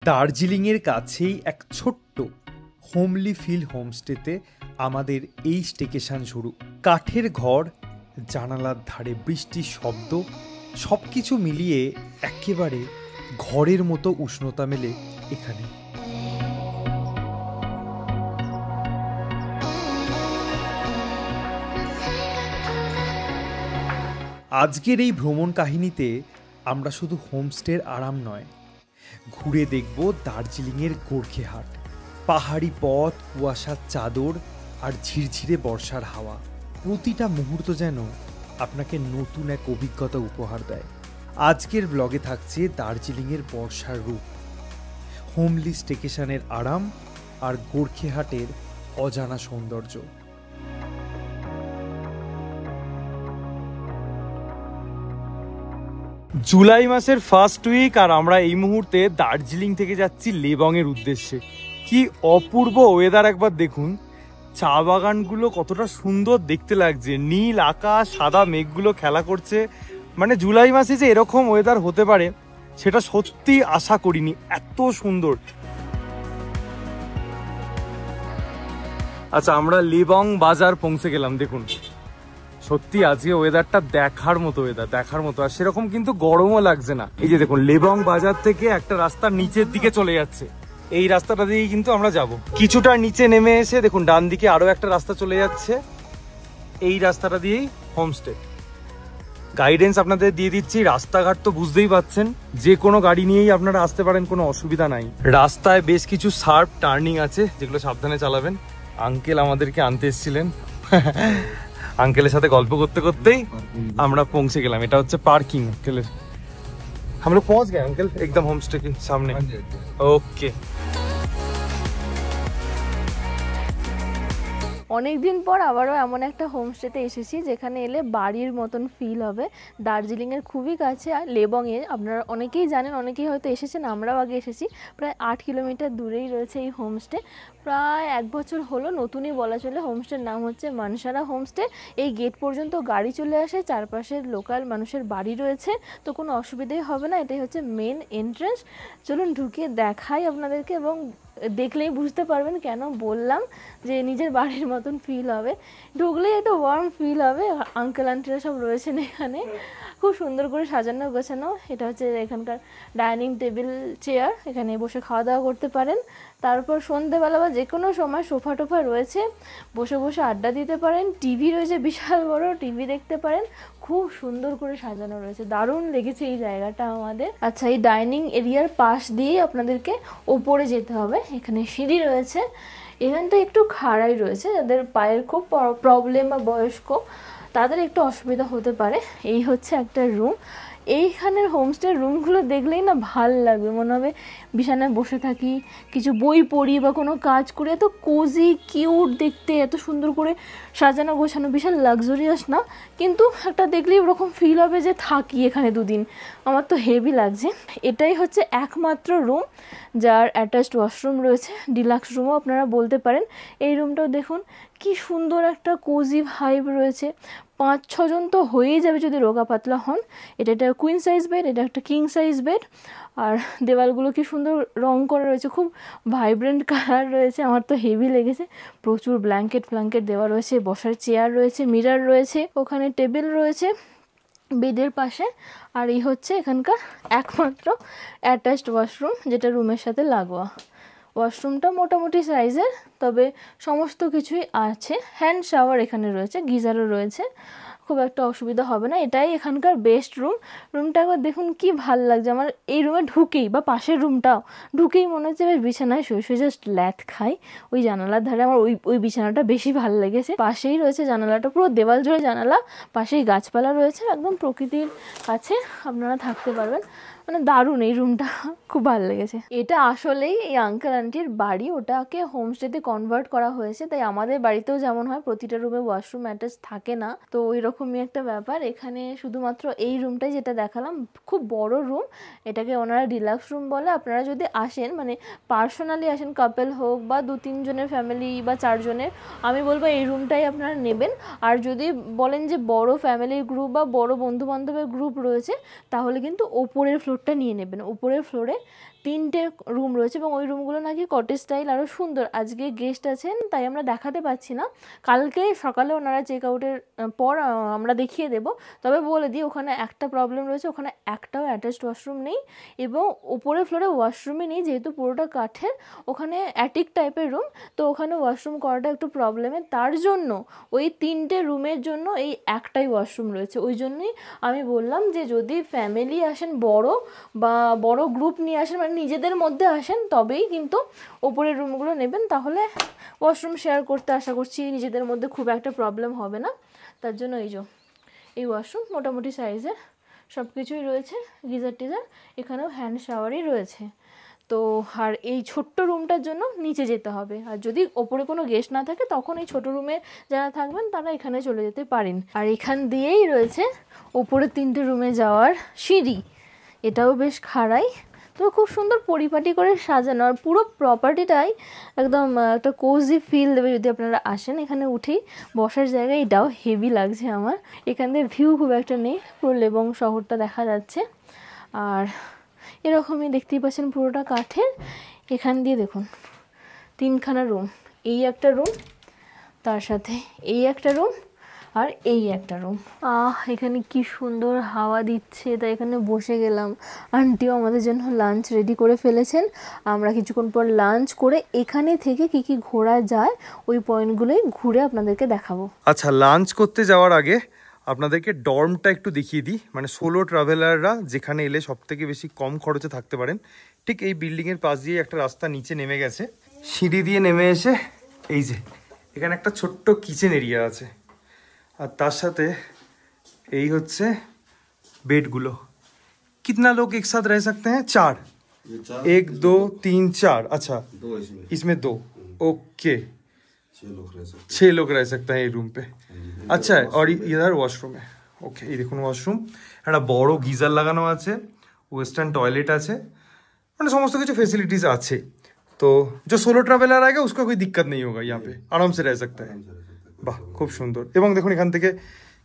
দার্জিলিংয়ের কাছেই এক ছোট্ট হোমলি ফিল হোমস্টেতে আমাদের এই স্টেকেশন শুরু। কাঠের ঘর, জানালার ধারে বৃষ্টির শব্দ, সব কিছু মিলিয়ে একেবারে ঘরের মতো উষ্ণতা মেলে এখানে। আজকের এই ভ্রমণ কাহিনীতে আমরা শুধু হোমস্টের আরাম নয়, ঘুরে দেখব দার্জিলিংয়ের গোর্খেহাট, পাহাড়ি পথ, কুয়াশার চাদর আর ঝিরঝিরে বর্ষার হাওয়া। প্রতিটা মুহূর্ত যেন আপনাকে নতুন এক অভিজ্ঞতা উপহার দেয়। আজকের ব্লগে থাকছে দার্জিলিংয়ের বর্ষার রূপ, হোমলি স্টেকেশনের আরাম আর গোর্খেহাটের অজানা সৌন্দর্য। জুলাই মাসের ফার্স্ট উইক আর আমরা এই মুহূর্তে দার্জিলিং থেকে যাচ্ছি লেবংয়ের উদ্দেশ্যে। কি অপূর্ব ওয়েদার একবার দেখুন, চা বাগানগুলো কতটা সুন্দর দেখতে লাগছে, নীল আকাশ, সাদা মেঘগুলো খেলা করছে। মানে জুলাই মাসে যে এরকম ওয়েদার হতে পারে সেটা সত্যি আশা করিনি, এত সুন্দর। আচ্ছা, আমরা লেবং বাজার পৌঁছে গেলাম। দেখুন, সত্যি আজকে ওয়েদারটা দেখার মতো, দেখার মতো। আর সেরকম কিন্তু গরমও লাগছে না। এই যে দেখুন, লেবং বাজার থেকে একটা রাস্তা নিচের দিকে চলে যাচ্ছে, এই রাস্তাটা দিয়েই কিন্তু আমরা যাব। কিছুটা নিচে নেমে এসে দেখুন ডান দিকে আরো একটা রাস্তা চলে যাচ্ছে, এই রাস্তাটা দিয়েই হোমস্টে। গাইডেন্স আপনাদের দিয়ে দিচ্ছি, রাস্তাঘাট তো বুঝতেই পাচ্ছেন, যে কোনো গাড়ি নিয়েই আপনারা আসতে পারেন, কোনো অসুবিধা নাই। রাস্তায় বেশ কিছু শার্প টার্নিং আছে, যেগুলো সাবধানে চালাবেন। আঙ্কেল আমাদেরকে আনতে এসেছিলেন, আঙ্কেলের সাথে গল্প করতে করতেই আমরা পৌঁছে গেলাম। এটা হচ্ছে পার্কিং আঙ্কেলের। हम लोग पहुंच गए अंकल एकदम होम स्टे के सामने। ओके, অনেকদিন পর আবারও এমন একটা হোমস্টেতে এসেছি যেখানে এলে বাড়ির মতন ফিল হবে। দার্জিলিংয়ের খুবই কাছে আর লেবংয়ে, আপনারা অনেকেই জানেন, অনেকেই হয়তো এসেছেন, আমরাও আগে এসেছি। প্রায় 8 কিলোমিটার দূরেই রয়েছে এই হোমস্টে। প্রায় 1 বছর হলো, নতুনই বলা চলে। হোমস্টের নাম হচ্ছে মানসারা হোমস্টে। এই গেট পর্যন্ত গাড়ি চলে আসে, চারপাশের লোকাল মানুষের বাড়ি রয়েছে, তো কোনো অসুবিধাই হবে না। এটাই হচ্ছে মেন এন্ট্রান্স। চলুন ঢুকে দেখাই আপনাদেরকে, এবং দেখলেই বুঝতে পারবেন কেন বললাম যে নিজের বাড়ির মতন ফিল হবে। ঢুকলেই একটা ওয়ার্ম ফিল হবে। আঙ্কেল আন্টিরা সব রয়েছেন এখানে, খুব সুন্দর করে সাজানো গোছানো। এটা হচ্ছে এখানকার ডাইনিং টেবিল, চেয়ার, এখানে বসে খাওয়া দাওয়া করতে পারেন। তারপর সন্ধ্যেবেলা বা যে কোনো সময় সোফা টোফা রয়েছে, বসে বসে আড্ডা দিতে পারেন। টিভি রয়েছে, বিশাল বড় টিভি দেখতে পারেন। খুব সুন্দর করে সাজানো রয়েছে, দারুণ লেগেছে এই জায়গাটা আমাদের। আচ্ছা, এই ডাইনিং এরিয়ার পাশ দিয়েই আপনাদেরকে ওপরে যেতে হবে। এখানে সিঁড়ি রয়েছে, এখানটা একটু খাড়াই রয়েছে, যাদের পায়ের খুব প্রবলেম বা বয়স্ক তাদের একটু অসুবিধা হতে পারে। এই হচ্ছে একটা রুম। এইখানের হোমস্টের রুমগুলো দেখলেই না ভাল লাগবে, মনে হবে বিছানায় বসে থাকি, কিছু বই পড়ি বা কোনো কাজ করি। এত কোজি, কিউট দেখতে, এত সুন্দর করে সাজানো গোছানো, বিশাল লাক্সারিয়াস না, কিন্তু একটা দেখলেই ওরকম ফিল হবে যে থাকি এখানে 2 দিন। আমার তো হেভি লাগছে। এটাই হচ্ছে একমাত্র রুম যার অ্যাটাচড ওয়াশরুম রয়েছে, ডিলাক্স রুমও আপনারা বলতে পারেন। এই রুমটাও দেখুন কি সুন্দর একটা কোজি ভাইব রয়েছে। 5-6 জন তো হয়েই যাবে যদি রোগা পাতলা হন। এটা একটা কুইন সাইজ বেড, এটা একটা কিং সাইজ বেড। আর দেওয়ালগুলো কি সুন্দর রং করা রয়েছে, খুব ভাইব্রেন্ট কালার রয়েছে, আমার তো হেভি লেগেছে। প্রচুর ব্ল্যাঙ্কেট দেওয়া রয়েছে, বসার চেয়ার রয়েছে, মিরর রয়েছে, ওখানে টেবিল রয়েছে বেডের পাশে। আর এই হচ্ছে এখানকার একমাত্র অ্যাটাচড ওয়াশরুম, যেটা রুমের সাথে লাগোয়া। ওয়াশরুমটা মোটামুটি সাইজের, তবে সমস্ত কিছুই আছে। হ্যান্ড শাওয়ার এখানে রয়েছে, গিজারও রয়েছে, খুব একটা অসুবিধা হবে না। এটাই এখানকার বেস্ট রুম। রুমটা একবার দেখুন কি ভাল লাগছে আমার। এই রুমে ঢুকেই, বা পাশের রুমটাও ঢুকেই মনে হচ্ছে এবার বিছানায় শুয়ে জাস্ট ল্যাথ খাই। ওই জানালার ধারে আমার ওই বিছানাটা বেশি ভাল লেগেছে। পাশেই রয়েছে জানালাটা, পুরো দেওয়াল জুড়ে জানালা, পাশেই গাছপালা রয়েছে, একদম প্রকৃতির কাছে আপনারা থাকতে পারবেন। মানে দারুণ, এই রুমটা খুব ভালো লেগেছে। এটা আসলেই এই আঙ্কেল আন্টির বাড়ি, ওটাকে হোমস্টেতে কনভার্ট করা হয়েছে। তাই আমাদের বাড়িতেও যেমন হয় প্রতিটা রুমে ওয়াশরুম অ্যাটাচ থাকে না, তো ওই রকমই একটা ব্যাপার এখানে। শুধুমাত্র এই রুমটাই যেটা দেখালাম, খুব বড় রুম, এটাকে ওনারা ডিলাক্স রুম বলে। আপনারা যদি আসেন, মানে পার্সোনালি আসেন, কাপল হোক বা 2-3 জনের ফ্যামিলি বা 4 জনের, আমি বলবো এই রুমটাই আপনারা নেবেন। আর যদি বলেন যে বড় ফ্যামিলির গ্রুপ বা বড় বন্ধু বান্ধবের গ্রুপ রয়েছে, তাহলে কিন্তু ওপরের ফ্লোরটা নিয়ে নেবেন। উপরের ফ্লোরে 3টে রুম রয়েছে এবং ওই রুমগুলো নাকি কটেজ স্টাইল আরও সুন্দর। আজকে গেস্ট আছেন তাই আমরা দেখাতে পাচ্ছি না, কালকে সকালে ওনারা চেক আউটের পর আমরা দেখিয়ে দেব। তবে বলে দিই ওখানে একটা প্রবলেম রয়েছে, ওখানে একটাও অ্যাটাচড ওয়াশরুম নেই এবং উপরের ফ্লোরে ওয়াশরুমই নেই, যেহেতু পুরোটা কাঠের। ওখানে অ্যাটিক টাইপের রুম, তো ওখানে ওয়াশরুম করাটা একটু প্রবলেমের। তার জন্য ওই 3টে রুমের জন্য এই একটাই ওয়াশরুম রয়েছে। ওই জন্যই আমি বললাম যে যদি ফ্যামিলি আসেন বড় বা বড় গ্রুপ নিয়ে আসেন, মানে নিজেদের মধ্যে আসেন, তবেই কিন্তু ওপরের রুমগুলো নেবেন, তাহলে ওয়াশরুম শেয়ার করতে আশা করছি নিজেদের মধ্যে খুব একটা প্রবলেম হবে না। তার জন্য এই ওয়াশরুম মোটামুটি সাইজের, সব কিছুই রয়েছে, গিজার টিজার, এখানেও হ্যান্ড শাওয়ারই রয়েছে। তো আর এই ছোট্ট রুমটার জন্য নিচে যেতে হবে, আর যদি ওপরে কোনো গেস্ট না থাকে তখন এই ছোট রুমে যারা থাকবেন তারা এখানে চলে যেতে পারেন। আর এখান দিয়েই রয়েছে ওপরে 3টে রুমে যাওয়ার সিঁড়ি, এটাও বেশ খাড়াই, তো খুব সুন্দর পরিপাটি করে সাজানো। আর পুরো প্রপার্টিটাই একদম একটা কোজি ফিল দেবে যদি আপনারা আসেন। এখানে উঠেই বসার জায়গা, এটাও হেভি লাগছে আমার। এখান দিয়ে ভিউ খুব একটা নেই, পুরো লেবং শহরটা দেখা যাচ্ছে। আর এরকমই দেখতেই পাচ্ছেন পুরোটা কাঠের। এখান দিয়ে দেখুন 3খানা রুম, এই একটা রুম, তার সাথে এই একটা রুম, আর এই একটা রুম। এখানে কি সুন্দর হাওয়া দিচ্ছে, তাই এখানে বসে গেলাম। আন্টিও আমাদের জন্য লাঞ্চ রেডি করে ফেলেছেন। আমরা কিছুক্ষণ পর লাঞ্চ করে এখানে থেকে কি কি ঘোরা যায় ওই পয়েন্টগুলোই ঘুরে আপনাদেরকে দেখাবো। আচ্ছা, লাঞ্চ করতে যাওয়ার আগে আপনাদেরকে ডর্মটা একটু দেখিয়ে দিই, মানে সোলো ট্রাভেলাররা যেখানে এলে সব থেকে বেশি কম খরচে থাকতে পারেন। ঠিক এই বিল্ডিংয়ের পাশ দিয়ে একটা রাস্তা নিচে নেমে গেছে, সিঁড়ি দিয়ে নেমে এসে এই যে এখানে একটা ছোট্ট কিচেন এরিয়া আছে, আর তার সাথে এই হচ্ছে বেডগুলো। कितना लोग एक साथ रह सकते हैं? 4, 1 2 3 4। अच्छा, इसमें 2, ओके, 6 लोग रह सकते हैं ये रूम पे। अच्छा है, और इधर वॉशरूम है। ओके, ये देखুন ওয়াশরুম, একটা বড় গিজার লাগানো আছে, ওয়েস্টার্ন টয়লেট আছে, মানে সমস্ত কিছু ফেসিলিটিज আছে। तो जो सोलो ट्रैवलर आएगा उसका कोई दिक्कत नहीं होगा, यहाँ पे आराम से रह सकता है। বাহ, খুব সুন্দর। এবং দেখুন এখান থেকে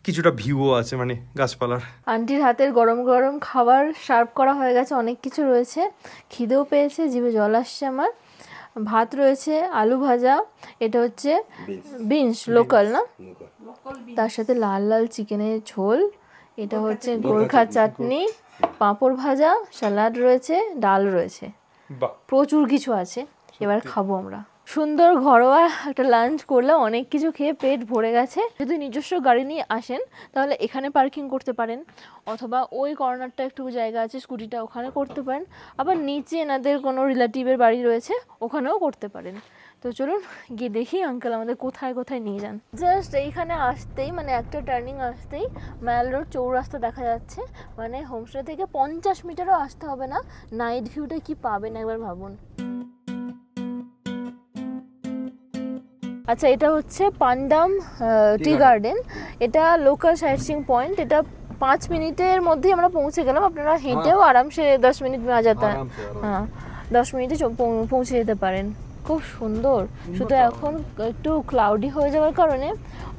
কিছুটা ভিউও আছে, মানে গাছপালার। আন্টির হাতের গরম গরম খাবার সার্ভ করা হয়ে গেছে, অনেক কিছু রয়েছে, খিদেও পেয়েছে, জিভে জল আসছে আমার। ভাত রয়েছে, আলু ভাজা, এটা হচ্ছে বিনস লোকাল না, তার সাথে লাল লাল চিকেনের ঝোল, এটা হচ্ছে গোরখা চাটনি, পাঁপড় ভাজা, স্যালাড রয়েছে, ডাল রয়েছে, প্রচুর কিছু আছে। এবার খাবো আমরা। সুন্দর ঘরোয়া একটা লাঞ্চ করলাম, অনেক কিছু খেয়ে পেট ভরে গেছে। যদি নিজস্ব গাড়ি নিয়ে আসেন তাহলে এখানে পার্কিং করতে পারেন, অথবা ওই কর্নারটা একটু জায়গা আছে, স্কুটিটা ওখানে করতে পারেন। আবার নিচে এনাদের কোনো রিলেটিভের বাড়ি রয়েছে, ওখানেও করতে পারেন। তো চলুন গিয়ে দেখি আঙ্কেল আমাদের কোথায় কোথায় নিয়ে যান। জাস্ট এইখানে আসতেই, মানে একটা টার্নিং আসতেই ম্যাল রোড চৌরাস্তা দেখা যাচ্ছে। মানে হোমস্টে থেকে 50 মিটারও আসতে হবে না। নাইট ভিউটা কি পাবেন একবার ভাবুন। আচ্ছা, এটা হচ্ছে পান্ডাম টি গার্ডেন, এটা লোকাল সাইট সিইং পয়েন্ট। এটা 5 মিনিটের মধ্যেই আমরা পৌঁছে গেলাম। আপনারা হেঁটেও আরামসে 10 মিনিট में आ जाता है। হ্যাঁ, 10 মিনিটে পৌঁছে যেতে পারেন। খুব সুন্দর, শুধু এখন একটু ক্লাউডি হয়ে যাওয়ার কারণে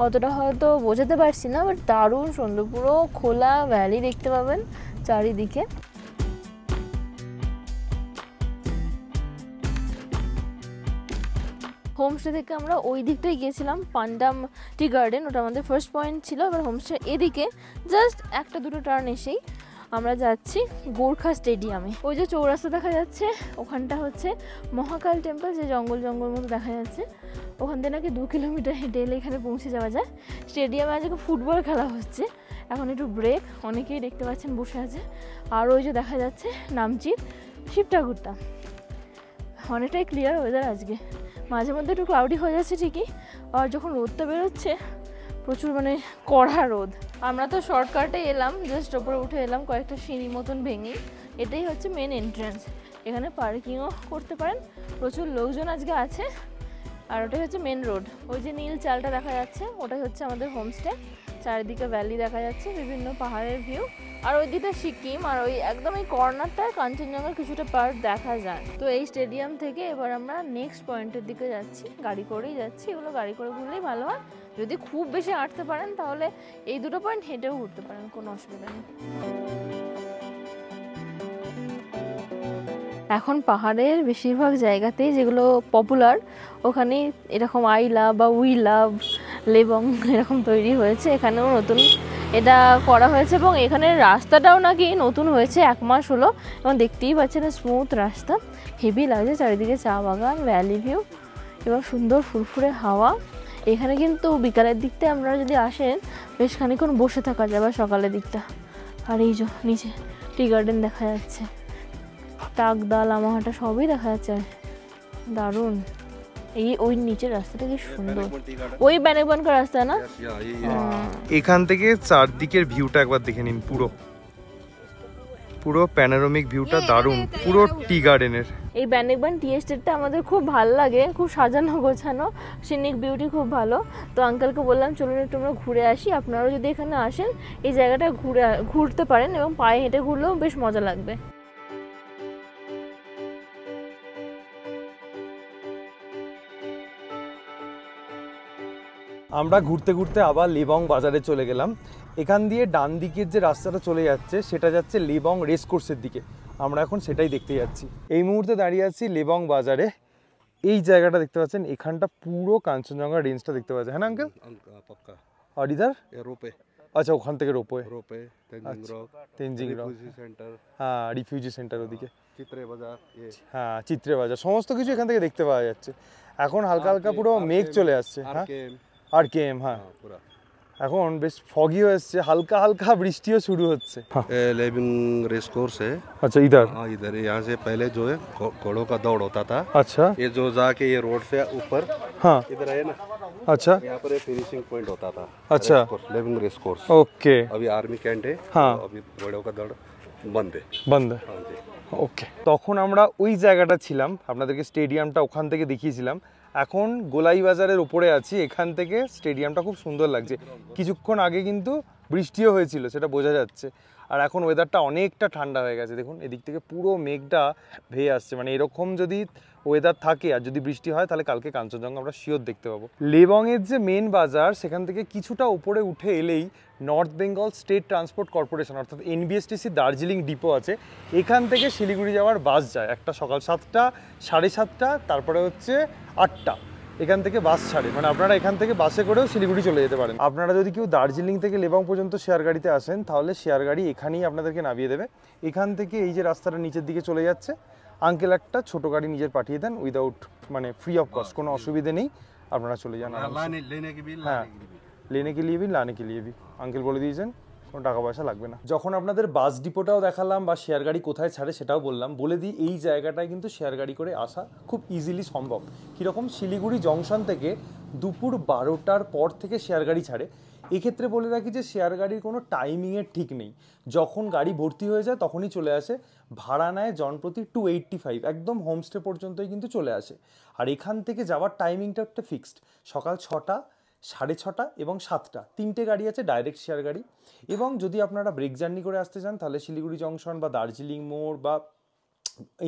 অতটা হয়তো বোঝাতে পারছি না, বাট দারুণ সুন্দর, পুরো খোলা ভ্যালি দেখতে পাবেন চারিদিকে। হোমস্টে থেকে আমরা ওই দিকটাই গিয়েছিলাম, পান্ডাম টি গার্ডেন, ওটা আমাদের ফার্স্ট পয়েন্ট ছিল। এবার হোমস্টে এদিকে জাস্ট একটা দুটো টার্ন এসেই আমরা যাচ্ছি গোর্খা স্টেডিয়ামে। ওই যে চৌরাস্তা দেখা যাচ্ছে, ওখানটা হচ্ছে মহাকাল টেম্পল, যে জঙ্গল জঙ্গল মতো দেখা যাচ্ছে। ওখান থেকে নাকি 2 কিলোমিটার হেঁটে এলে এখানে পৌঁছে যাওয়া যায়। স্টেডিয়ামে আজকে ফুটবল খেলা হচ্ছে, এখন একটু ব্রেক, অনেকেই দেখতে পাচ্ছেন বসে আছে। আর ওই যে দেখা যাচ্ছে নামচির শিব ঠাকুরটা। অনেকটাই ক্লিয়ার ওয়েদার আজকে, মাঝে মধ্যে একটু ক্লাউডি হয়ে যাচ্ছে ঠিকই, আর যখন রোদটা বেরোচ্ছে প্রচুর, মানে কড়া রোদ। আমরা তো শর্টকাটে এলাম, জাস্ট ওপরে উঠে এলাম কয়েকটা সিঁড়ি মতন ভেঙে। এটাই হচ্ছে মেন এন্ট্রান্স, এখানে পার্কিংও করতে পারেন, প্রচুর লোকজন আজকে আছে। আর ওটাই হচ্ছে মেন রোড। ওই যে নীল চালটা দেখা যাচ্ছে ওটাই হচ্ছে আমাদের হোমস্টে। চারিদিকে ভ্যালি দেখা যাচ্ছে, বিভিন্ন পাহাড়ের ভিউ, আর ওই দিকে সিকিম, আর ওই একদম এই কর্নারটায় কাঞ্চনজঙ্ঘার কিছুটা পার্ট দেখা যায়। তো এই স্টেডিয়াম থেকে এবার আমরা নেক্সট পয়েন্টের দিকে যাচ্ছি, গাড়ি করেই যাচ্ছি। এগুলো গাড়ি করে ঘুরলেই ভালো হয়, যদি খুব বেশি হাঁটতে পারেন তাহলে এই দুটো পয়েন্ট হেঁটেও ঘুরতে পারেন, কোনো অসুবিধা নেই। এখন পাহাড়ের বেশিরভাগ জায়গাতেই যেগুলো পপুলার ওখানে এরকম আই লাভ বা উই লাভ লেবং এরকম তৈরি হয়েছে। এখানেও নতুন এটা করা হয়েছে এবং এখানের রাস্তাটাও নাকি নতুন হয়েছে, 1 মাস হলো, এবং দেখতেই পাচ্ছেন স্মুথ রাস্তা, হেভি লাগছে। চারিদিকে চা বাগান, ভ্যালি ভিউ এবং সুন্দর ফুরফুরে হাওয়া। এখানে কিন্তু বিকালের দিকটা আপনারা যদি আসেন বেশ খানিক্ষণ বসে থাকা যায় বা সকালের দিকটা। আর এই যে নিচে টি গার্ডেন দেখা যাচ্ছে, টাকদা, লামাহাটা সবই দেখা যাচ্ছে, দারুণ। এই ওই নিচের রাস্তাটা কি সুন্দর, ওই ব্যানেকবানকার রাস্তা না? এখান থেকে চারদিকের ভিউটা একবার দেখে নিন, পুরো পুরো প্যানোরামিক ভিউটা দারুণ, পুরো টি গার্ডেনের। এই ব্যানেকবান টি এস্টেটটা আমাদের খুব ভালো লাগে, খুব সাজানো গোছানো, সিনিক বিউটি খুব ভালো। তো আঙ্কেলকে বললাম চলুন একটু আমরা ঘুরে আসি, আপনারাও যদি এখানে আসেন এই জায়গাটা ঘুরতে পারেন এবং পায়ে হেঁটে ঘুরলেও বেশ মজা লাগবে। আমরা ঘুরতে ঘুরতে আবার লেবং বাজারে চলে গেলাম। এখান দিয়ে ডান দিকের যে রাস্তাটা চলে যাচ্ছে সেটা যাচ্ছে লেবং রেসকোর্সের দিকে, আমরা এখন সেটাই দেখতে যাচ্ছি। এই মুহূর্তে দাঁড়িয়ে আছি লেবং বাজারে। এই জায়গাটা দেখতে পাচ্ছেন, এখানটা পুরো কাঞ্চনজঙ্ঘা রেঞ্জটা দেখতে পাচ্ছেন, হ্যাঁ না আঙ্কেল? আর ইধার রোপে, আচ্ছা ওখান থেকে রোপে, তেনজিং রক, হ্যাঁ রিফিউজি সেন্টার ওদিকে, হ্যাঁ চিত্রে বাজার, সমস্ত কিছু এখান থেকে দেখতে পাওয়া যাচ্ছে। এখন হালকা হালকা পুরো মেঘ চলে আসছে, হ্যাঁ আর কেম, হ্যাঁ এখন বেশ ফগি হয়ে আসছে, হালকা হালকা বৃষ্টিও শুরু হচ্ছে। लेविंग रेस कोर्स है। अच्छा इधर? हाँ इधर, यहाँ से पहले जो है घोड़ों का दौड़ होता था। अच्छा, ये जो जाके ये रोड से ऊपर, हाँ इधर है ना, अच्छा यहाँ पर फिनिशिंग पॉइंट होता था। अच्छा, लेविंग रेस कोर्स, ओके। अभी आर्मी कैंट है, हाँ अभी घोड़ों का दौड़ बंद है। बंद है, हाँ जी। ওকে। তখন আমরা ওই জায়গাটা ছিলাম, আপনাদেরকে স্টেডিয়ামটা ওখান থেকে দেখিয়েছিলাম। এখন গোলাই বাজারের উপরে আছি, এখান থেকে স্টেডিয়ামটা খুব সুন্দর লাগছে। কিছুক্ষণ আগে কিন্তু বৃষ্টিও হয়েছিল, সেটা বোঝা যাচ্ছে। আর এখন ওয়েদারটা অনেকটা ঠান্ডা হয়ে গেছে, দেখুন এদিক থেকে পুরো মেঘটা ভেয়ে আসছে। মানে এরকম যদি ওয়েদার থাকে আর যদি বৃষ্টি হয় তাহলে কালকে কাঞ্চনজঙ্ঘা আমরা শিওর দেখতে পাবো। লেবংয়ের যে মেন বাজার সেখান থেকে কিছুটা উপরে উঠে এলেই north Bengal state transport corporation অর্থাৎ এনবিএসটিসি দার্জিলিং ডিপো আছে। এখান থেকে শিলিগুড়ি যাওয়ার বাস যায়, একটা সকাল 7টা, 7:30, তারপরে হচ্ছে 8টা এখান থেকে বাস ছাড়ে। মানে আপনারা এখান থেকে বাসে করেও শিলিগুড়ি চলে যেতে পারেন। আপনারা যদি কেউ দার্জিলিং থেকে লেবং পর্যন্ত শেয়ার গাড়িতে আসেন তাহলে শেয়ার গাড়ি এখানেই আপনাদেরকে নামিয়ে দেবে। এখান থেকে এই যে রাস্তাটা নিচের দিকে চলে যাচ্ছে, আঙ্কেল একটা ছোট গাড়ি নিজের পাঠিয়ে দেন উইদাউট, মানে ফ্রি অফ কস্ট, কোনো অসুবিধে নেই, আপনারা চলে যান। হ্যাঁ লেনে কে লিয়ে ভি লানে কে লিয়ে ভি, আঙ্কেল বলে দিয়েছেন কোনো টাকা পয়সা লাগবে না। যখন আপনাদের বাস ডিপোটাও দেখালাম বা শেয়ার গাড়ি কোথায় ছাড়ে সেটাও বললাম, বলে দিই এই জায়গাটায় কিন্তু শেয়ার গাড়ি করে আসা খুব ইজিলি সম্ভব। কীরকম, শিলিগুড়ি জংশন থেকে দুপুর 12টার পর থেকে শেয়ার গাড়ি ছাড়ে। এক্ষেত্রে বলে রাখি যে শেয়ার গাড়ির কোনো টাইমিংয়ের ঠিক নেই, যখন গাড়ি ভর্তি হয়ে যায় তখনই চলে আসে। ভাড়া নেয় জনপ্রতি 285, একদম হোমস্টে পর্যন্তই কিন্তু চলে আসে। আর এখান থেকে যাওয়ার টাইমিংটা একটা ফিক্সড, সকাল 6টা, 6:30 এবং 7টা, 3টে গাড়ি আছে ডাইরেক্ট শেয়ার গাড়ি। এবং যদি আপনারা ব্রেক জার্নি করে আসতে চান তাহলে শিলিগুড়ি জংশন বা দার্জিলিং মোড় বা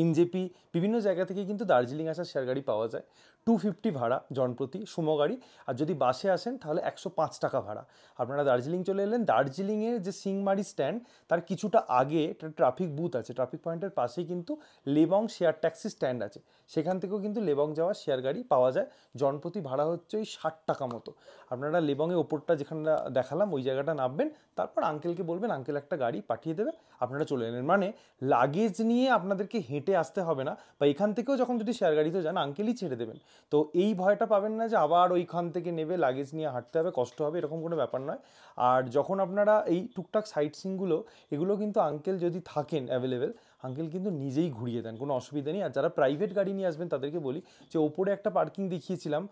এনজেপি বিভিন্ন জায়গা থেকে কিন্তু দার্জিলিং আসার শেয়ার গাড়ি পাওয়া যায়। 250 ভাড়া জনপ্রতি সুমো গাড়ি, আর যদি বাসে আসেন তাহলে 105 টাকা ভাড়া। আপনারা দার্জিলিং চলে এলেন, দার্জিলিংয়ের যে সিংমারি স্ট্যান্ড তার কিছুটা আগে একটা ট্রাফিক বুথ আছে, ট্রাফিক পয়েন্টের পাশেই কিন্তু লেবং শেয়ার ট্যাক্সি স্ট্যান্ড আছে, সেখান থেকেও কিন্তু লেবং যাওয়ার শেয়ার গাড়ি পাওয়া যায়। জনপ্রতি ভাড়া হচ্ছে ওই 60 টাকা মতো। আপনারা লেবংয়ের ওপরটা যেখানে দেখালাম ওই জায়গাটা নামবেন, তারপর আঙ্কেলকে বলবেন আঙ্কেল একটা গাড়ি পাঠিয়ে দেবে, আপনারা চলে এলেন। মানে লাগেজ নিয়ে আপনাদেরকে হেঁটে আসতে হবে না, বা এখান থেকেও যখন যদি শেয়ার গাড়িতে যান আঙ্কেলই ছেড়ে দেবেন। তো এই ভয়টা পাবেন না যে আবার ওইখান থেকে নেবে লাগেজ নিয়ে হাঁটতে হবে, কষ্ট হবে, এরকম কোনো ব্যাপার নয়। আর যখন আপনারা এই টুকটাক সাইট সিনগুলো এগুলো কিন্তু আঙ্কেল যদি থাকেন অ্যাভেলেবেল, আঙ্কেল কিন্তু নিজেই ঘুরিয়ে দেন, কোনো অসুবিধা নেই। আর যারা প্রাইভেট গাড়ি নিয়ে আসবেন তাদেরকে বলি যে ওপরে একটা পার্কিং দেখিয়েছিলাম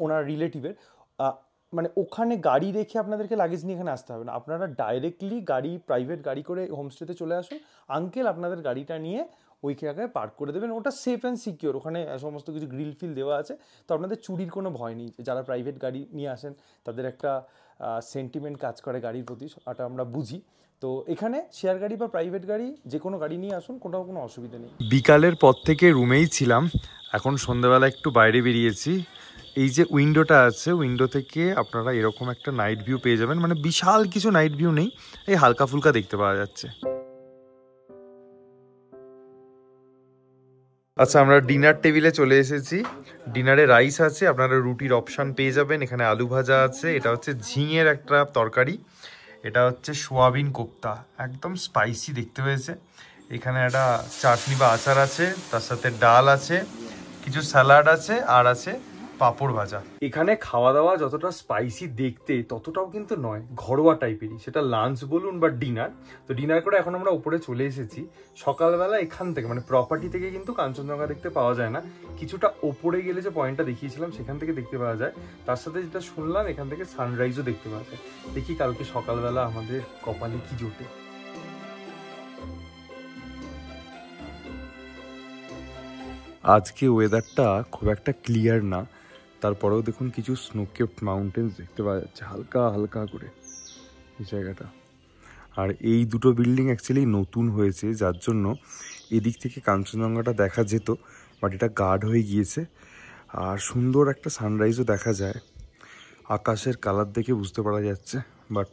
ওনার রিলেটিভের, মানে ওখানে গাড়ি রেখে আপনাদেরকে লাগেজ নিয়ে এখানে আসতে হবে না, আপনারা ডাইরেক্টলি গাড়ি প্রাইভেট গাড়ি করে হোমস্টেতে চলে আসুন, আঙ্কেল আপনাদের গাড়িটা নিয়ে ওই জায়গায় পার্ক করে দেবেন। ওটা সেফ অ্যান্ড সিকিওর, ওখানে সমস্ত কিছু গ্রিল ফিল দেওয়া আছে, তো আপনাদের চুরির কোনো ভয় নেই। যারা প্রাইভেট গাড়ি নিয়ে আসেন তাদের একটা সেন্টিমেন্ট কাজ করে গাড়ির প্রতি, ওটা আমরা বুঝি। তো এখানে শেয়ার গাড়ি বা প্রাইভেট গাড়ি যে কোনো গাড়ি নিয়ে আসুন, কোনো অসুবিধা নেই। বিকালের পর থেকে রুমেই ছিলাম, এখন সন্ধ্যাবেলা একটু বাইরে বেরিয়েছি। এই যে উইন্ডোটা আছে, উইন্ডো থেকে আপনারা এরকম একটা নাইট ভিউ পেয়ে যাবেন। মানে বিশাল কিছু নাইট ভিউ নেই, এই হালকা ফুলকা দেখতে পাওয়া যাচ্ছে। এখানে শেয়ার গাড়ি বা প্রাইভেট গাড়ি নিয়ে আসলে আপনারা যদি কোনো কারণে লেট করে ফেলেন, তাহলে কিন্তু আপনারা 2 ঘন্টা 30 মিনিট ওয়েট করতে হবে। আর যদি আপনারা 2 ঘন্টা 30 মিনিট ওয়েট করতে পারেন তাহলে কিন্তু আপনারা 150 টাকা আচ্ছা, আমরা ডিনার টেবিলে চলে এসেছি। ডিনারে রাইস আছে, আপনারা রুটির অপশান পেয়ে যাবেন। এখানে আলু ভাজা আছে, এটা হচ্ছে ঝিঙের একটা তরকারি, এটা হচ্ছে সোয়াবিন কোপ্তা, একদম স্পাইসি দেখতে হয়েছে। এখানে একটা চাটনি বা আচার আছে, তার সাথে ডাল আছে, কিছু স্যালাড আছে, আর আছে পাঁপড় ভাজা। এখানে খাওয়া দাওয়া যতটা স্পাইসি দেখতে ততটাও কিন্তু নয়, ঘরোয়া টাইপেরই, সেটা লাঞ্চ বলুন বা ডিনার। তো ডিনার করে এখন আমরা উপরে চলে এসেছি। সকালবেলা এখান থেকে মানে প্রপার্টি থেকে কিন্তু কাঞ্চনজঙ্ঘা দেখতে পাওয়া যায় না, কিছুটা ওপরে গেলে যে পয়েন্টটা দেখিয়েছিলাম সেখান থেকে দেখতে পাওয়া যায়। তার সাথে যেটা শুনলাম এখান থেকে সানরাইজও দেখতে পাওয়া যায়। দেখি কালকে সকালবেলা আমাদের কপালে কি জোটে। আজকে ওয়েদারটা খুব একটা ক্লিয়ার না, তারপরেও দেখুন কিছু স্নোকেপড মাউন্টেন্স দেখতে পাওয়া যাচ্ছে হালকা হালকা করে এই জায়গাটা। আর এই দুটো বিল্ডিং অ্যাকচুয়ালি নতুন হয়েছে, যার জন্য এদিক থেকে কাঞ্চনজঙ্ঘাটা দেখা যেত, বাট এটা গার্ড হয়ে গিয়েছে। আর সুন্দর একটা সানরাইজও দেখা যায়, আকাশের কালার দেখে বুঝতে পারা যাচ্ছে, বাট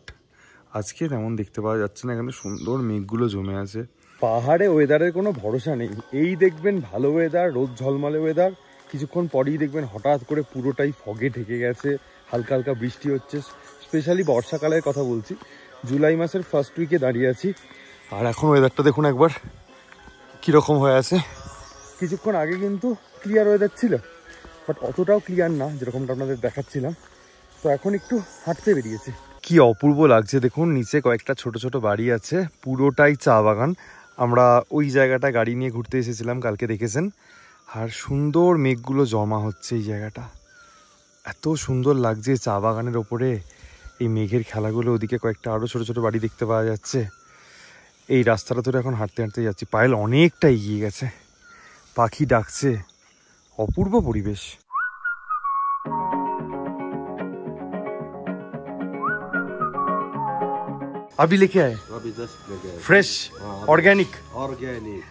আজকে তেমন দেখতে পাওয়া যাচ্ছে না। এখানে সুন্দর মেঘগুলো জমে আছে। পাহাড়ে ওয়েদারের কোনো ভরসা নেই, এই দেখবেন ভালো ওয়েদার, রোদ ঝলমলে ওয়েদার, কিছুক্ষণ পরেই দেখবেন হঠাৎ করে পুরোটাই ফগে ঢেকে গেছে, হালকা হালকা বৃষ্টি হচ্ছে। স্পেশালি বর্ষাকালের কথা বলছি, জুলাই মাসের ফার্স্ট উইকে দাঁড়িয়ে আছি। আর এখন ওয়েদারটা দেখুন একবার কীরকম হয়ে আছে। কিছুক্ষণ আগে কিন্তু ক্লিয়ার ওয়েদার ছিল, বাট অতটাও ক্লিয়ার না যেরকমটা আপনাদের দেখাচ্ছিলাম। তো এখন একটু হাঁটতে বেরিয়েছি। কি অপূর্ব লাগছে দেখুন, নিচে কয়েকটা ছোট ছোট বাড়ি আছে, পুরোটাই চা বাগান। আমরা ওই জায়গাটা গাড়ি নিয়ে ঘুরতে এসেছিলাম, কালকে দেখেছেন। আর সুন্দর মেঘগুলো জমা হচ্ছে এই জায়গাটা, এত সুন্দর লাগছে চা বাগানের ওপরে এই মেঘের খেলাগুলো। ওদিকে কয়েকটা আরও ছোট ছোট বাড়ি দেখতে পাওয়া যাচ্ছে। এই রাস্তাটা ধরে এখন হাঁটতে হাঁটতে যাচ্ছি, পায়েল অনেকটা এগিয়ে গেছে, পাখি ডাকছে, অপূর্ব পরিবেশ। अभी लेके आए? अभी जस्ट लेके आए। फ्रेश ऑर्गेनिक ऑर्गेनिक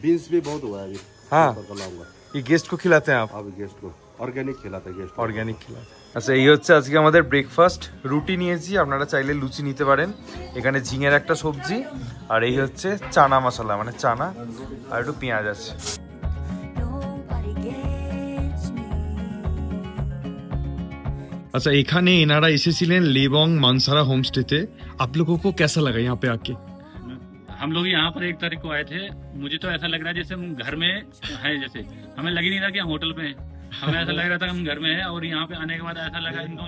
बीन्स भी बहुत हुआ है अभी। हाँ, पका लाऊंगा। ये गेस्ट को खिलाते हैं आप? अभी गेस्ट को ऑर्गेनिक खिलाते हैं गेस्ट। অর্গ্যানিক খিলাতে। আচ্ছা, এই হচ্ছে আজকে আমাদের ব্রেকফাস্ট। রুটি নিয়েছি, আপনারা চাইলে লুচি নিতে পারেন। এখানে ঝিঙের একটা সবজি, আর এই হচ্ছে চানা মশলা, মানে চানা আর একটু পেঁয়াজ আছে। अच्छा, এখানে এনারা এসেছিলেন লেবং मानसरा होमस्टे। आप लोगों को कैसा लगा यहाँ पे आके? हम लोग यहाँ पर 1 तारीख को आए थे। मुझे तो ऐसा लग रहा है जैसे हम घर में हैं, जैसे हमें लग ही नहीं रहा कि हम होटल पे हैं। हमें ऐसा लग रहा था कि हम घर में हैं, और यहाँ पे आने के बाद ऐसा लगा इनको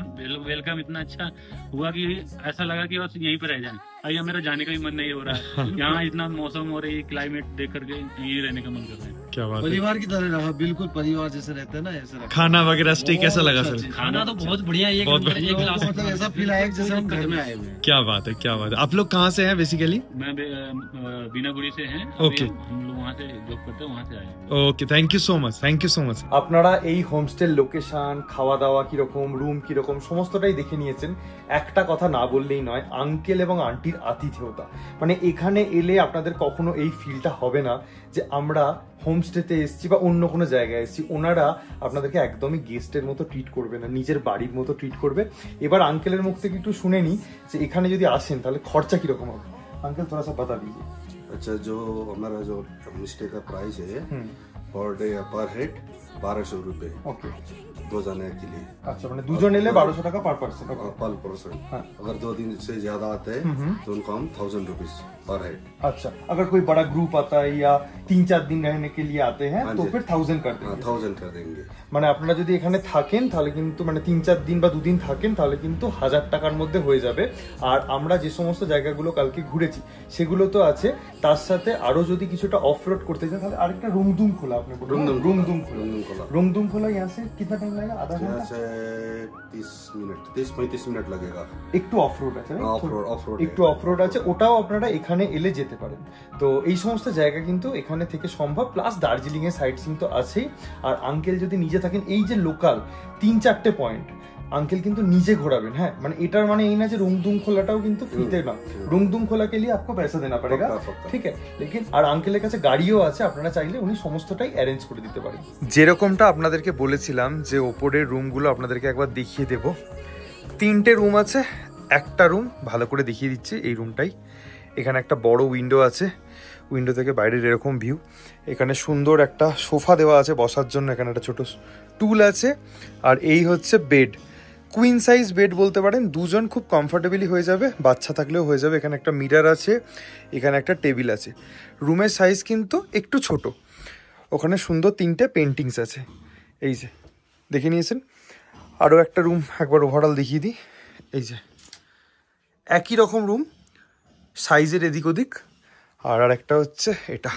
वेलकम इतना अच्छा हुआ कि ऐसा लगा कि बस यहीं पे रह जाएं। अब मेरा जाने का भी मन नहीं हो रहा है। यहाँ इतना मौसम और ये क्लाइमेट देख करके यहीं रहने का मन कर रहा है। क्या बात है, परिवार की तरह रहा, बिल्कुल परिवार जैसे रहते हैं ना, ऐसे रहा। खाना वगैरह स्टे कैसा लगा सर? खाना तो बहुत बढ़िया है, बहुत मतलब ऐसा फील आया कि जैसे हम घर में आए हुए हैं। क्या बात है, क्या बात है। आप लोग कहाँ से हैं बेसिकली? मैं बीनागुड़ी से हैं। Okay. हम लोग वहाँ से जॉब करते हैं, वहाँ से आए। Okay, thank you so much, thank you so much. আপনারা এই হোমস্টের লোকেশন, খাওয়া দাওয়া কিরকম, রুম কিরকম, সমস্তটাই দেখে নিয়েছেন। একটা কথা না বললেই নয়, আঙ্কেল এবং আন্টির আতিথেয়তা। মানে এখানে এলে আপনাদের কখনো এই ফিলটা হবে না যে আমরা হোমস্টেতে এসেছি বা অন্য কোনো জায়গায় এসেছি। ওনারা আপনাদেরকে একদমই গেস্টের মতো ট্রিট করবে না, নিজের বাড়ির মতো ট্রিট করবে। এবার আঙ্কেলের মুখ থেকে একটু শুনে নিই যে এখানে যদি আসেন তাহলে খরচা কিরকম হবে। আঙ্কেল थोड़ा सा बता दीजिए। अच्छा, जो हमारा जो होमस्टे का प्राइस है पर डे पर हेड 1200 रुपए। ओके, 2 जने के लिए। अच्छा, মানে দুজন এলে 1200 টাকা পার পারসন। पर पर्सन। अगर 2 दिन से ज्यादा आते हैं तो उनको हम 1000 रुपीज पर हेड। अच्छा, अगर कोई बड़ा ग्रुप आता है या 3-4 दिन रहने के लिए आते हैं तो फिर 1000 कर देंगे। 1000 कर देंगे। মানে আপনারা যদি এখানে থাকেন তাহলে কিন্তু মানে 3-4 দিন বা 2 দিন থাকেন তাহলে কিন্তু 1000 টাকার মধ্যে হয়ে যাবে। আর আমরা যে সমস্ত জায়গাগুলো কালকে ঘুরেছি সেগুলো তো আছে, তার সাথে আরো যদি কিছুটা অফ রোড করতে চান তাহলে আরেকটা রুমদুম খোলা। আপনি रूमदुम खोला यहाँ से कितना टाइम लगेगा? आधा घंटा? यहाँ से 30-35 मिनट लगेगा। একটু অফ রোড আছে, অফরোড একটু অফ রোড আছে, ওটাও আপনারা এখানে এলে যেতে পারেন। তো এই সমস্ত জায়গা কিন্তু এখানে থেকে সম্ভব, প্লাস দার্জিলিং এর সাইট সিন তো আছেই। আর আঙ্কেল যদি নিজে থাকেন, এই যে লোকাল 3-4টে পয়েন্ট আঙ্কেল কিন্তু নিজে ঘোরাবেন। হ্যাঁ, মানে এটার মানে এই না যে রুমদুম খোলাটাও কিন্তু ফ্রিতে না, রুমদুম খোলা के लिए आपको पैसा देना पड़ेगा, ঠিক আছে। लेकिन আর আঙ্কেলের কাছে গাড়িও আছে, আপনারা চাইলে উনি সমস্তটাই অ্যারেঞ্জ করে দিতে পারেন। যেরকমটা আপনাদেরকে বলেছিলাম যে ওপরের রুমগুলো আপনাদেরকে একবার দেখিয়ে দেব। 3টে রুম আছে, একটা রুম ভালো করে দেখিয়ে দিচ্ছি, এই রুমটাই। এখানে একটা বড় উইন্ডো আছে, উইন্ডো থেকে বাইরের এরকম ভিউ। এখানে সুন্দর একটা সোফা দেওয়া আছে বসার জন্য, এখানে একটা ছোট টুল আছে, আর এই হচ্ছে বেড, কুইন সাইজ বেড বলতে পারেন, দুজন খুব কমফোর্টেবলি হয়ে যাবে, বাচ্চা থাকলেও হয়ে যাবে। এখানে একটা মিরর আছে, এখানে একটা টেবিল আছে। রুমের সাইজ কিন্তু একটু ছোট, ওখানে সুন্দর 3টে পেন্টিংস আছে, এই যে দেখে নিয়েছেন। আরও একটা রুম একবার ওভারঅল দেখিয়ে দিই, এই যে একই রকম রুম, সাইজের এদিক ওদিক। আর একটা হচ্ছে এটা,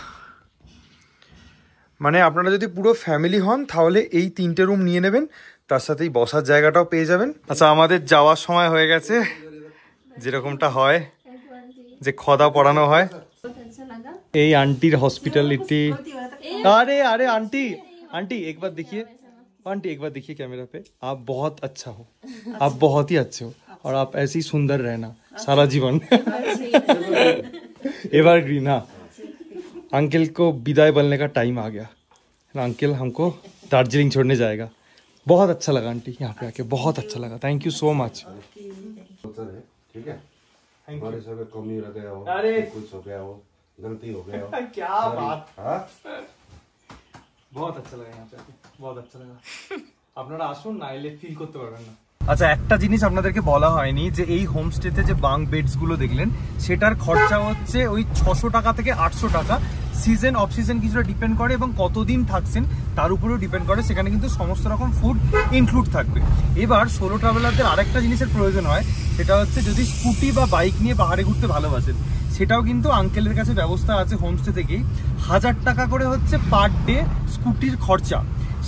মানে আপনারা যদি পুরো ফ্যামিলি হন তাহলে এই 3টে রুম নিয়ে নেবেন, তার সাথেই বসার জায়গাটাও পেয়ে যাবেন। আচ্ছা, আমাদের যাওয়ার সময় হয়ে গেছে, যেরকমটা হয় যে খদা পড়ানো হয়। এই আন্টির हॉस्पिटैलिटी, अरे अरे आंटी आंटी एक बार देखिए, आंटी एक बार देखिए कैमरा पे, आप बहुत अच्छा हो, आप बहुत ही अच्छे हो, और आप ऐसे ही सुंदर रहना सारा जीवन। एवरग्रीन। हाँ, अंकल को विदाई बोलने का टाइम आ गया, अंकल हमको दार्जिलिंग छोड़ने जाएगा। बहुत अच्छा लगा आंटी यहाँ पे आके, बहुत अच्छा लगा, थैंक यू सो मच। ठीक है, हमारे सब कमी रह गया हो, अरे कुछ हो गया हो, गलती हो गया हो, क्या बात। हाँ, बहुत अच्छा लगा यहाँ पे आके, बहुत अच्छा लगा। আপনারা আসুন না, এলে ফিল করতে পারবেন না। আচ্ছা, একটা জিনিস আপনাদেরকে বলা হয়নি যে এই হোমস্টেতে যে বাঙ্ক বেডস গুলো দেখলেন সেটার খরচা হচ্ছে ওই 600 টাকা থেকে 800 টাকা। সিজন অফ সিজন কিছুটা ডিপেন্ড করে এবং কতদিন থাকছেন তার উপরেও ডিপেন্ড করে, সেখানে কিন্তু সমস্ত রকম ফুড ইনক্লুড থাকবে। এবার সোলো ট্রাভেলারদের আরেকটা জিনিসের প্রয়োজন হয়, সেটা হচ্ছে যদি স্কুটি বা বাইক নিয়ে পাহাড়ে ঘুরতে ভালোবাসেন, সেটাও কিন্তু আঙ্কেলের কাছে ব্যবস্থা আছে হোমস্টে থেকেই। 1000 টাকা করে হচ্ছে পার ডে স্কুটির খরচা।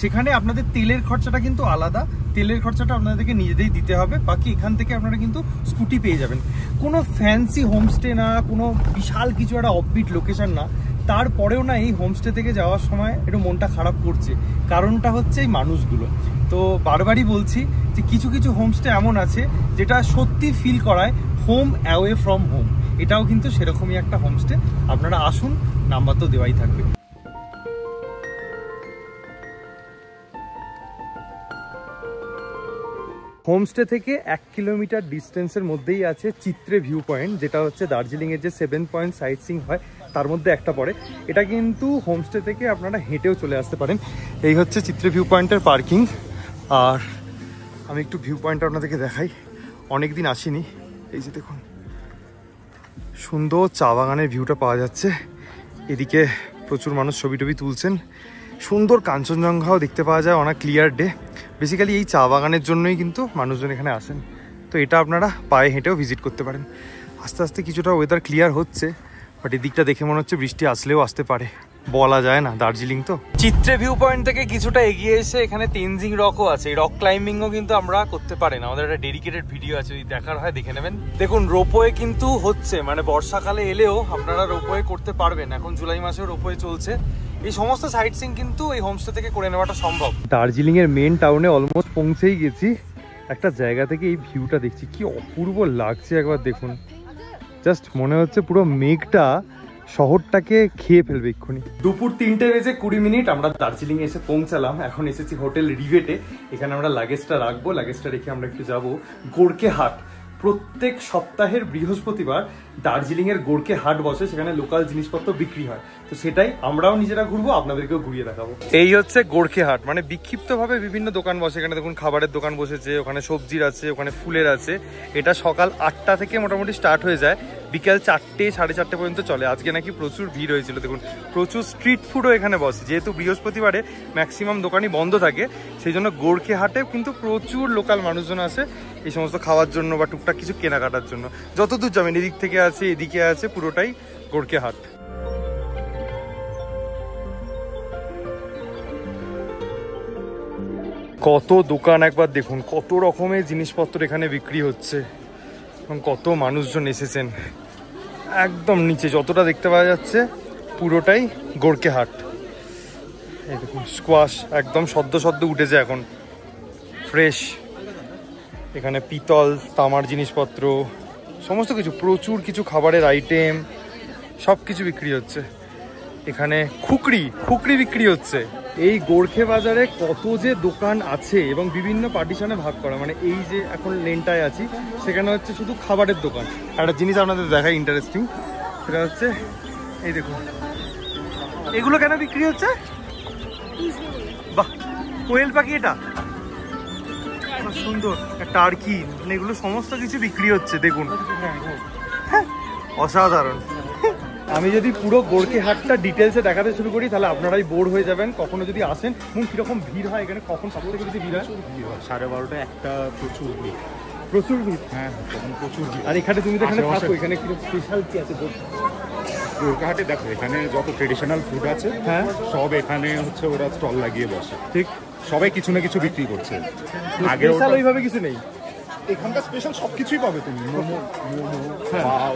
সেখানে আপনাদের তেলের খরচাটা কিন্তু আলাদা, তেলের খরচাটা আপনাদেরকে নিজেদেরই দিতে হবে, বাকি এখান থেকে আপনারা কিন্তু স্কুটি পেয়ে যাবেন। কোনো ফ্যান্সি হোমস্টে না, কোনো বিশাল কিছু একটা অফবিট লোকেশন না, তারপরেও না এই হোমস্টে থেকে যাওয়ার সময় একটু মনটা খারাপ করছে। কারণটা হচ্ছে এই মানুষগুলো। তো বারবারই বলছি যে কিছু কিছু হোমস্টে এমন আছে যেটা সত্যি ফিল করায় হোম অ্যাওয়ে ফ্রম হোম, এটাও কিন্তু সেরকমই একটা হোমস্টে। আপনারা আসুন, নাম্বার তো দেওয়াই থাকবে। হোমস্টে থেকে 1 কিলোমিটার ডিস্টেন্সের মধ্যেই আছে চিত্রে ভিউ পয়েন্ট, যেটা হচ্ছে দার্জিলিংয়ের যে 7 পয়েন্ট সাইট সিইং হয় তার মধ্যে একটা পড়ে। এটা কিন্তু হোমস্টে থেকে আপনারা হেঁটেও চলে আসতে পারেন। এই হচ্ছে চিত্রে ভিউ পয়েন্টের পার্কিং। আর আমি একটু ভিউ পয়েন্টটা আপনাদেরকে দেখাই, অনেক দিন আসিনি। এই যে দেখুন, সুন্দর চা বাগানের ভিউটা পাওয়া যাচ্ছে, এদিকে প্রচুর মানুষ ছবি টবি তুলছেন, সুন্দর কাঞ্চনজঙ্ঘাও দেখতে পাওয়া যায় অনেক ক্লিয়ার ডে। বেসিক্যালি এই চা বাগানের জন্যই কিন্তু মানুষজন এখানে আসেন। তো এটা আপনারা পায়ে হেঁটেও ভিজিট করতে পারেন। আস্তে আস্তে কিছুটা ওয়েদার ক্লিয়ার হচ্ছে, বাট এদিকটা দেখে মনে হচ্ছে বৃষ্টি আসলেও আসতে পারে, বলা যায় না, দার্জিলিং তো। চিত্রে ভিউ পয়েন্ট থেকে কিছুটা এগিয়ে এসে এখানে তেনজিং রকও আছে, এই রক ক্লাইম্বিংও কিন্তু আমরা করতে পারেন। আমাদের একটা ডেডিকেটেড ভিডিও আছে, যদি দেখার হয় দেখে নেবেন। দেখুন, রোপওয়ে কিন্তু হচ্ছে, মানে বর্ষাকালে এলেও আপনারা রোপওয়ে করতে পারবেন। এখন জুলাই মাসেও রোপওয়ে চলছে। এই সমস্ত সাইট সিইং কিন্তু এই হোমস্টে থেকে করে নেওয়াটা সম্ভব। দার্জিলিং এর মেন টাউনে অলমোস্ট পৌঁছেই গেছি। একটা জায়গা থেকে এই ভিউটা দেখছি, কি অপূর্ব লাগছে, একবার দেখুন। জাস্ট মনে হচ্ছে পুরো মেঘটা শহরটাকে খেয়ে ফেলবে এক্ষুনি। দুপুর 3:20 আমরা দার্জিলিং এসে পৌঁছালাম। এখন এসেছি হোটেল রিভেটে, এখানে আমরা লাগেজটা রাখবো। লাগেজটা রেখে আমরা একটু যাবো গোর্খে হাট। প্রত্যেক সপ্তাহের বৃহস্পতিবার দার্জিলিং এর গোর্খে হাট বসে, সেখানে লোকাল জিনিসপত্র বিক্রি হয়। তো সেটাই আমরাও নিজেরা ঘুরবো, আপনাদেরকেও ঘুরিয়ে দেখাবো। এই হচ্ছে গোর্খে হাট, মানে বিক্ষিপ্ত ভাবে বিভিন্ন দোকান বসে। এখানে দেখুন খাবারের দোকান বসেছে, ওখানে সবজির আছে, ওখানে ফুলের আছে। এটা সকাল 8টা থেকে মোটামুটি স্টার্ট হয়ে যায়, বিকেল 4টে 4:30 পর্যন্ত চলে। আজকে নাকি প্রচুর ভিড় হয়েছিল, দেখুন প্রচুর স্ট্রিট ফুডও এখানে বসে। যেহেতু বৃহস্পতিবারে ম্যাক্সিমাম দোকানই বন্ধ থাকে, সেই জন্য গোর্খে হাটে কিন্তু প্রচুর লোকাল মানুষজন আসে এই সমস্ত খাওয়ার জন্য বা টুকটাক কিছু কেনাকাটার জন্য। যতদূর যাবেন, এদিক থেকে আছে, এদিকে আছে, পুরোটাই গোর্খে হাট। কত দোকান একবার দেখুন, কত রকমের জিনিসপত্র এখানে বিক্রি হচ্ছে এবং কত মানুষজন এসেছেন। একদম নিচে যতটা দেখতে পাওয়া যাচ্ছে পুরোটাই গোর্খে হাট। এই দেখুন স্কোয়াশ একদম সদ্য উঠেছে, এখন ফ্রেশ। এখানে পিতল তামার জিনিসপত্র সমস্ত কিছু, প্রচুর কিছু খাবারের আইটেম সব কিছু বিক্রি হচ্ছে। এখানে খুকরি বিক্রি হচ্ছে। এই গোর্খে বাজারে কত যে দোকান আছে এবং বিভিন্ন পার্টিশনে ভাগ করা, মানে এই যে এখন লেনটায় আছি সেখানে হচ্ছে শুধু খাবারের দোকান। একটা জিনিস আপনাদের দেখাই ইন্টারেস্টিং, সেটা হচ্ছে এই দেখুন, এগুলো কেন বিক্রি হচ্ছে? বাহ, কোয়েল পাখি এটা সুন্দর, টার্কি, মানে এগুলো সমস্ত কিছু বিক্রি হচ্ছে দেখুন, অসাধারণ। আমি যদি পুরো গোর্খে হাটটা ডিটেলসে দেখাতে শুরু করি তাহলে আপনারাই বোর হয়ে যাবেন। কখনো যদি আসেন, কিরকম ভিড় হয় এখানে, কখন সব থেকে বেশি ভিড় হয়? 12:30 একটা প্রচুর ভিড়, প্রচুর ভিড়। হ্যাঁ তখন প্রচুর ভিড়। আর এখানে তুমি তো এখানে থাকো, এখানে কি স্পেশাল কি আছে? গোর্খাহাটে দেখো এখানে যত ট্রেডিশনাল ফুড আছে, হ্যাঁ সব এখানে হচ্ছে ওরা স্টল লাগিয়ে বসে, ঠিক, সবাই কিছু না কিছু বিক্রি করছে। আগে স্পেশাল ওইভাবে কিছু নেই, এখানকার স্পেশাল সবকিছুই পাবে তুমি, মোমো, পাও,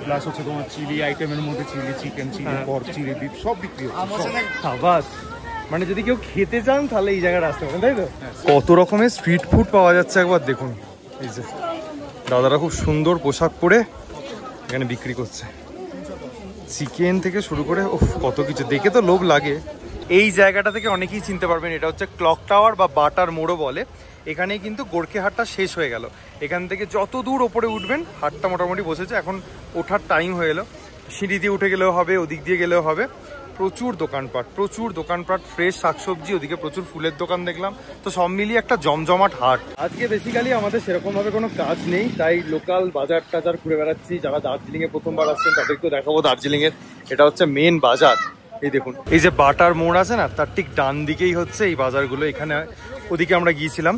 প্লাস হচ্ছে তোমার চিলি আইটেমের মধ্যে chilli chicken, chilli pork, chilli beef সব বিক্রি হচ্ছে। সাবাস, মানে যদি কেউ খেতে চান তাহলে এই জায়গায় আসতে পারেন, তাই তো? কত রকমের স্ট্রিট ফুড পাওয়া যাচ্ছে একবার দেখুন। এই যে দাদারা খুব সুন্দর পোশাক পরে এখানে বিক্রি করছে, চিকেন থেকে শুরু করে কত কিছু, দেখে তো লোভ লাগে। এই জায়গাটা থেকে অনেকেই চিনতে পারবেন, এটা হচ্ছে ক্লক টাওয়ার বা বাটার মোড়ও বলে। এখানে কিন্তু গোর্খে হাটটা শেষ হয়ে গেল, এখান থেকে যত দূর ওপরে উঠবেন হাটটা মোটামুটি বসেছে। এখন ওঠার টাইম হয়ে এলো, সিঁড়ি দিয়ে উঠে গেলেও হবে, ওদিক দিয়ে গেলেও হবে। প্রচুর দোকানপাট, ফ্রেশ শাকসবজি, ওদিকে প্রচুর ফুলের দোকান দেখলাম। তো সব মিলিয়ে একটা জমজমাট হাট। আজকে বেসিক্যালি আমাদের সেরকমভাবে কোনো কাজ নেই, তাই লোকাল বাজার টাজার ঘুরে বেড়াচ্ছি। যারা দার্জিলিংয়ে প্রথমবার আসছেন তাদেরকেও দেখাবো দার্জিলিংয়ের, এটা হচ্ছে মেন বাজার। এই দেখুন, এই যে বাটার মোড় আছে না, তার ঠিক ডান দিকেই হচ্ছে এই বাজারগুলো। এখানে ওদিকে আমরা গিয়েছিলাম,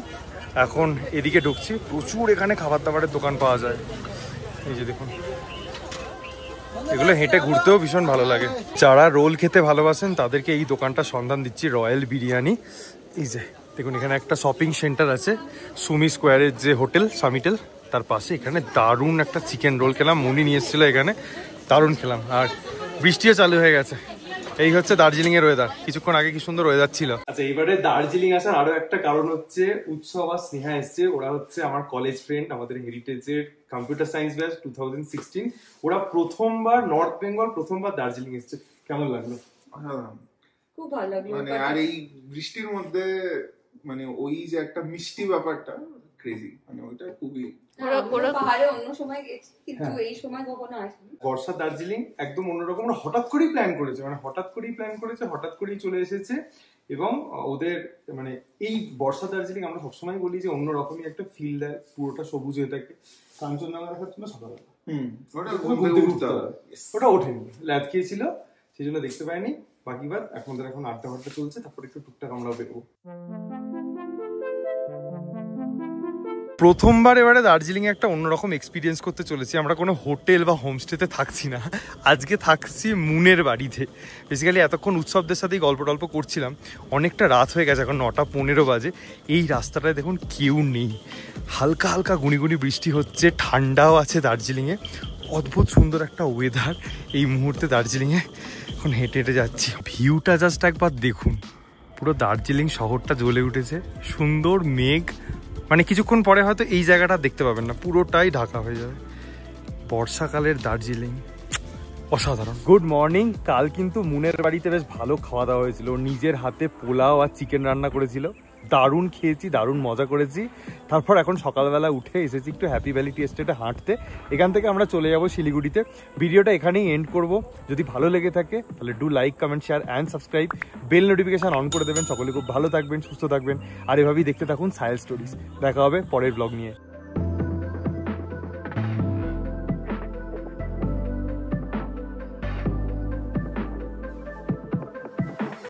এখন এদিকে ঢুকছি। প্রচুর এখানে খাবার দাবারের দোকান পাওয়া যায়। এই যে দেখুন, এগুলো হেঁটে ঘুরতেও ভীষণ ভালো লাগে। যারা রোল খেতে ভালোবাসেন তাদেরকে এই দোকানটা সন্ধান দিচ্ছি, রয়্যাল বিরিয়ানি। এই যে দেখুন, এখানে একটা শপিং সেন্টার আছে, সুমি স্কোয়ারের যে হোটেল সামিটেল, তার পাশে। এখানে দারুণ একটা চিকেন রোল খেলাম, মুনি নিয়ে এসেছিলো এখানে, দারুণ খেলাম। আর বৃষ্টিও চালু হয়ে গেছে। এই হচ্ছে দার্জিলিং এর ওয়েদার। কিছুক্ষণ আগে কি সুন্দর ওয়েদার ছিল। আচ্ছা, এবারে দার্জিলিং আসার আরো একটা কারণ হচ্ছে উৎসব আর স্নেহা এসছে। ওরা হচ্ছে আমার কলেজ ফ্রেন্ড, আমাদের হেরিটেজের কম্পিউটার সায়েন্স ব্যাচ 2016। ওরা প্রথমবার নর্থ বেঙ্গল, প্রথমবার দার্জিলিং এসছে। কেমন লাগলো? খুব ভালো লাগলো। মানে আর এই বৃষ্টির মধ্যে মানে ওই যে একটা মিষ্টি ব্যাপারটা ক্রেজি, মানে ওইটা খুবই। পাহাড়ে অন্য সময় গেছি কিন্তু এই সময় কখনো আসিনি। বর্ষা দার্জিলিং একদম অন্যরকম, হঠাৎ করেই প্ল্যান করেছে, হঠাৎ করেই চলে এসেছে। এবং ওদের মানে এই বর্ষা দার্জিলিং আমরা সবসময় বলি যে অন্যরকমই একটা ফিল দেয়, পুরোটা সবুজ হয়ে থাকে। কাঞ্চনজঙ্ঘা দেখার জন্য সকালবেলা ওটা ওঠেনি, ল্যাব খেয়েছিল, সেই জন্য দেখতে পাইনি। বাকি বাদ এখন আড্ডা চলছে, তারপর একটু টুকটাক আমরাও বেরোবো। প্রথমবার এবারে দার্জিলিং এ একটা অন্যরকম এক্সপিরিয়েন্স করতে চলেছি। আমরা কোনো হোটেল বা হোমস্টেতে থাকছি না, আজকে থাকছি মুনের বাড়িতে। বেসিক্যালি এতক্ষণ উৎসবদের সাথেই গল্প টল্প করছিলাম, অনেকটা রাত হয়ে গেছে, এখন 9:15 বাজে। এই রাস্তাটায় দেখুন কেউ নেই, হালকা হালকা গুঁড়ি বৃষ্টি হচ্ছে, ঠান্ডাও আছে দার্জিলিংয়ে। অদ্ভুত সুন্দর একটা ওয়েদার এই মুহূর্তে দার্জিলিংয়ে। এখন হেঁটে হেঁটে যাচ্ছি, ভিউটা জাস্ট একবার দেখুন, পুরো দার্জিলিং শহরটা জ্বলে উঠেছে, সুন্দর মেঘ। মানে কিছুক্ষণ পরে হয়তো এই জায়গাটা দেখতে পাবেন না, পুরোটাই ঢাকা হয়ে যাবে। বর্ষাকালের দার্জিলিং অসাধারণ। Good morning. কাল কিন্তু মুনের বাড়িতে বেশ ভালো খাওয়া দাওয়া হয়েছিল, নিজের হাতে পোলাও আর চিকেন রান্না করেছিল, দারুণ খেয়েছি, দারুণ মজা করেছি। তারপর এখন সকালবেলা উঠে এসেছি একটু হ্যাপি ভ্যালি টি এস্টেটে হাঁটতে। এখান থেকে আমরা চলে যাব শিলিগুড়িতে। ভিডিওটা এখানেই এন্ড করব। যদি ভালো লেগে থাকে তাহলে do like, comment, share and subscribe. Bell notification on করে দেবেন। সকলে খুব ভালো থাকবেন, সুস্থ থাকবেন, আর এভাবেই দেখতে থাকুন সায়েল স্টোরিজ। দেখা হবে পরের ব্লগ নিয়ে।